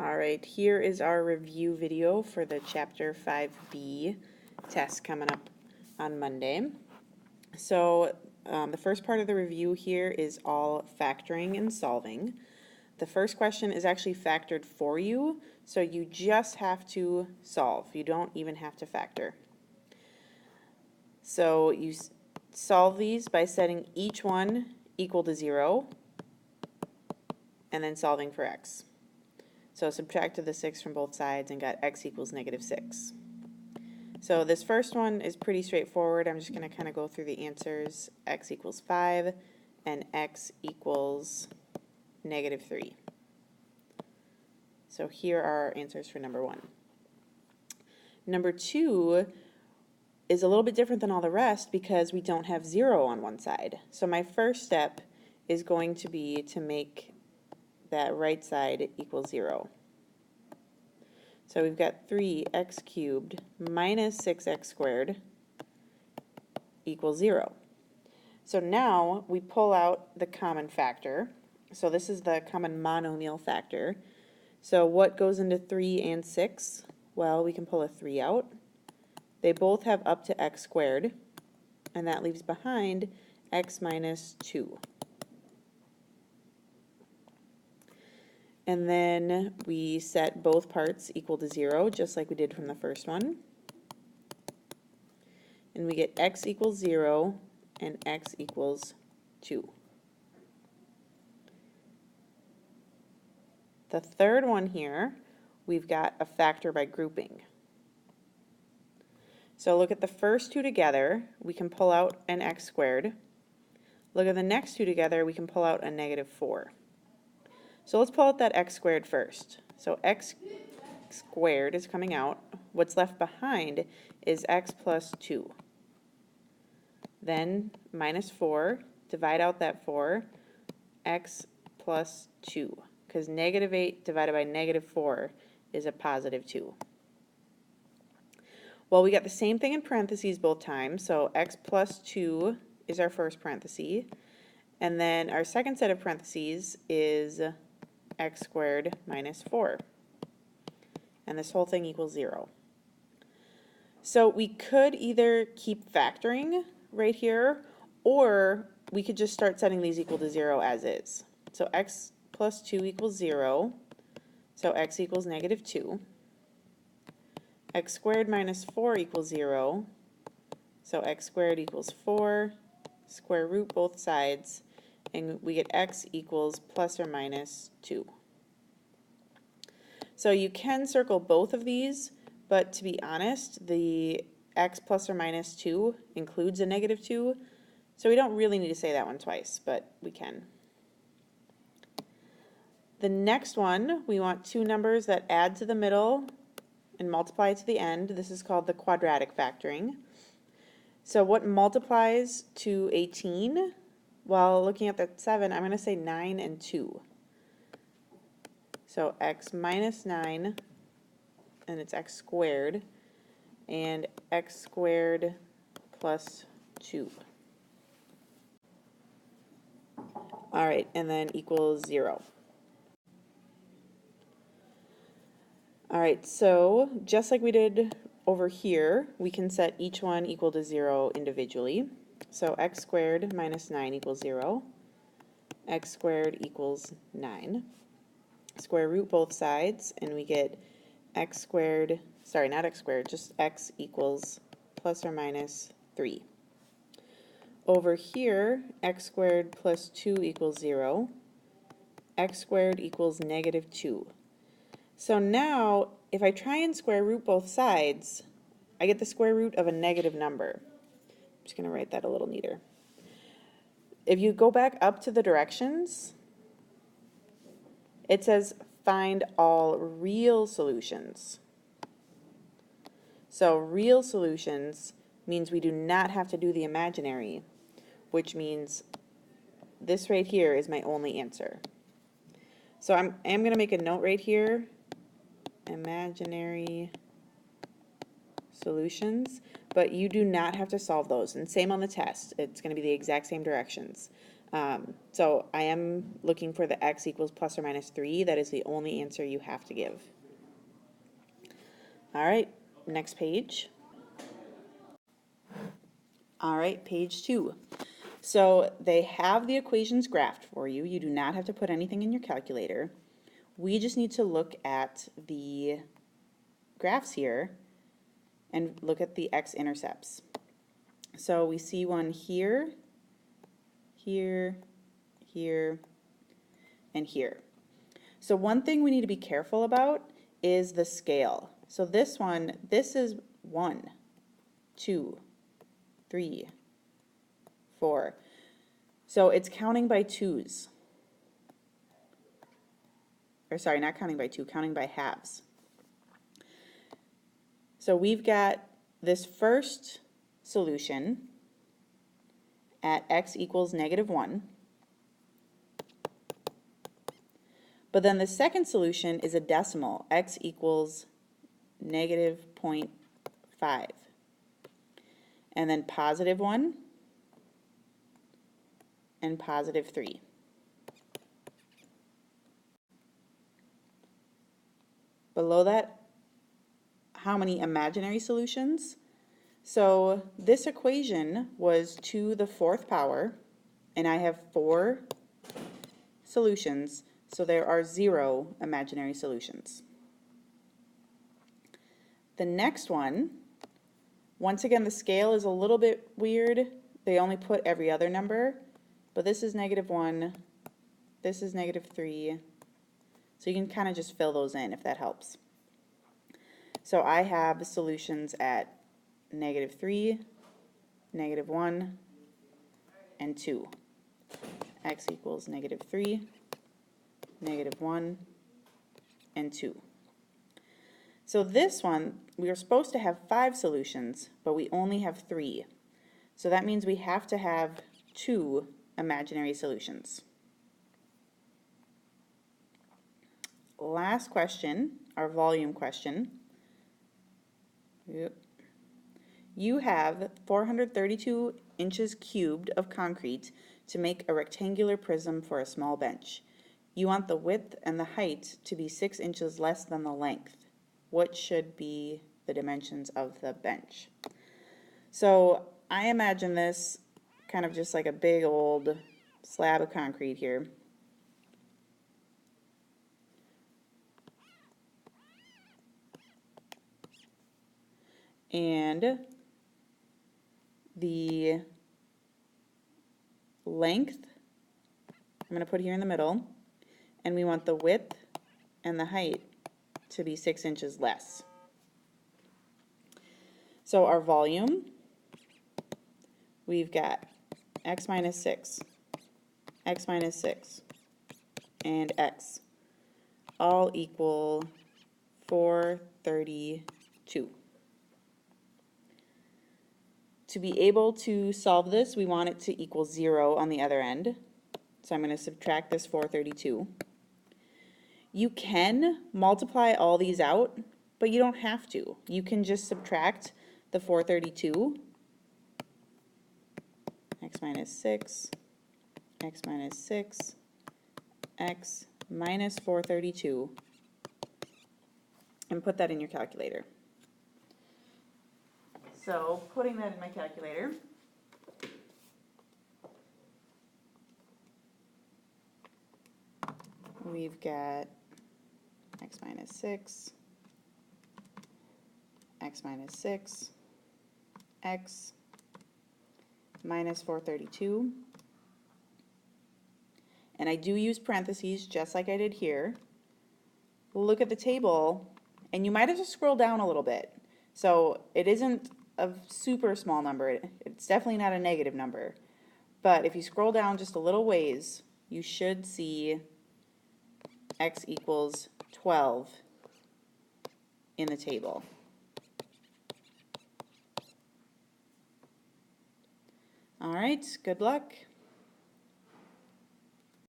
All right, here is our review video for the Chapter 5B test coming up on Monday. So the first part of the review here is all factoring and solving. The first question is actually factored for you, so you just have to solve. You don't even have to factor. So you solve these by setting each one equal to 0 and then solving for x. So subtracted the 6 from both sides and got x equals -6. So this first one is pretty straightforward. I'm just going to kind of go through the answers. X equals 5 and x equals -3. So here are our answers for number 1. Number 2 is a little bit different than all the rest because we don't have 0 on one side. So my first step is going to be to make that right side equals 0. So we've got 3x cubed minus 6x squared equals 0. So now we pull out the common factor. So this is the common monomial factor. So what goes into 3 and 6? Well, we can pull a 3 out. They both have up to x squared, and that leaves behind x minus 2. And then we set both parts equal to 0, just like we did from the first one. And we get x equals 0 and x equals 2. The third one here, we've got a factor by grouping. So look at the first two together, we can pull out an x squared. Look at the next two together, we can pull out a -4. So let's pull out that x squared first. So x squared is coming out. What's left behind is x plus 2. Then -4, divide out that 4, x plus 2. Because -8 divided by -4 is a positive 2. Well, we got the same thing in parentheses both times. So x plus 2 is our first parenthesis. And then our second set of parentheses is x squared minus 4. And this whole thing equals 0. So we could either keep factoring right here, or we could just start setting these equal to 0 as is. So x plus 2 equals 0, so x equals -2. X squared minus 4 equals 0, so x squared equals 4, square root both sides, and we get x equals plus or minus 2. So you can circle both of these, but to be honest, the x plus or minus 2 includes a -2, so we don't really need to say that one twice, but we can. The next one, we want two numbers that add to the middle and multiply to the end. This is called the quadratic factoring. So what multiplies to 18? Well, looking at that 7, I'm going to say 9 and 2. So x minus 9, and it's x squared, and x squared plus 2. All right, and then equals 0. All right, so just like we did over here, we can set each one equal to 0 individually. So x squared minus 9 equals 0. X squared equals 9. Square root both sides, and we get x squared, sorry, not x squared, just x equals plus or minus 3. Over here, x squared plus 2 equals 0. X squared equals -2. So now, if I try and square root both sides, I get the square root of a negative number. I'm just going to write that a little neater. If you go back up to the directions, it says find all real solutions. So real solutions means we do not have to do the imaginary, which means this right here is my only answer. So I'm going to make a note right here. Imaginary solutions, but you do not have to solve those. And same on the test. It's going to be the exact same directions. So I am looking for the x equals plus or minus 3. That is the only answer you have to give. All right, next page. All right, page 2. So they have the equations graphed for you. You do not have to put anything in your calculator. We just need to look at the graphs here and look at the x-intercepts. So we see one here, here, here, and here. So one thing we need to be careful about is the scale. So this one, this is 1, 2, 3, 4. So it's counting by twos. Or sorry, not counting by 2, counting by halves. So we've got this first solution at x equals -1. But then the second solution is a decimal, x equals -0.5. And then +1 and +3. Below that, how many imaginary solutions? So this equation was to the 4th power, and I have 4 solutions, so there are 0 imaginary solutions. The next one, once again, the scale is a little bit weird. They only put every other number, but this is -1, this is -3, so you can kind of just fill those in if that helps. So I have the solutions at -3, -1, and 2. X equals -3, -1, and 2. So this one, we are supposed to have 5 solutions, but we only have 3. So that means we have to have 2 imaginary solutions. Last question, our volume question. You have 432 inches cubed of concrete to make a rectangular prism for a small bench. You want the width and the height to be 6 inches less than the length. What should be the dimensions of the bench? So I imagine this kind of just like a big old slab of concrete here. And the length, I'm going to put here in the middle, and we want the width and the height to be 6 inches less. So our volume, we've got x minus 6, x minus 6, and x, all equal 432. To be able to solve this, we want it to equal 0 on the other end. So I'm going to subtract this 432. You can multiply all these out, but you don't have to. You can just subtract the 432, x minus 6, x minus 6, x minus 432, and put that in your calculator. So putting that in my calculator, we've got x minus 6, x minus 6, x minus 432, and I do use parentheses just like I did here. Look at the table, and you might have to scroll down a little bit. So it isn't a super small number. It's definitely not a negative number. But if you scroll down just a little ways, you should see x equals 12 in the table. All right, good luck.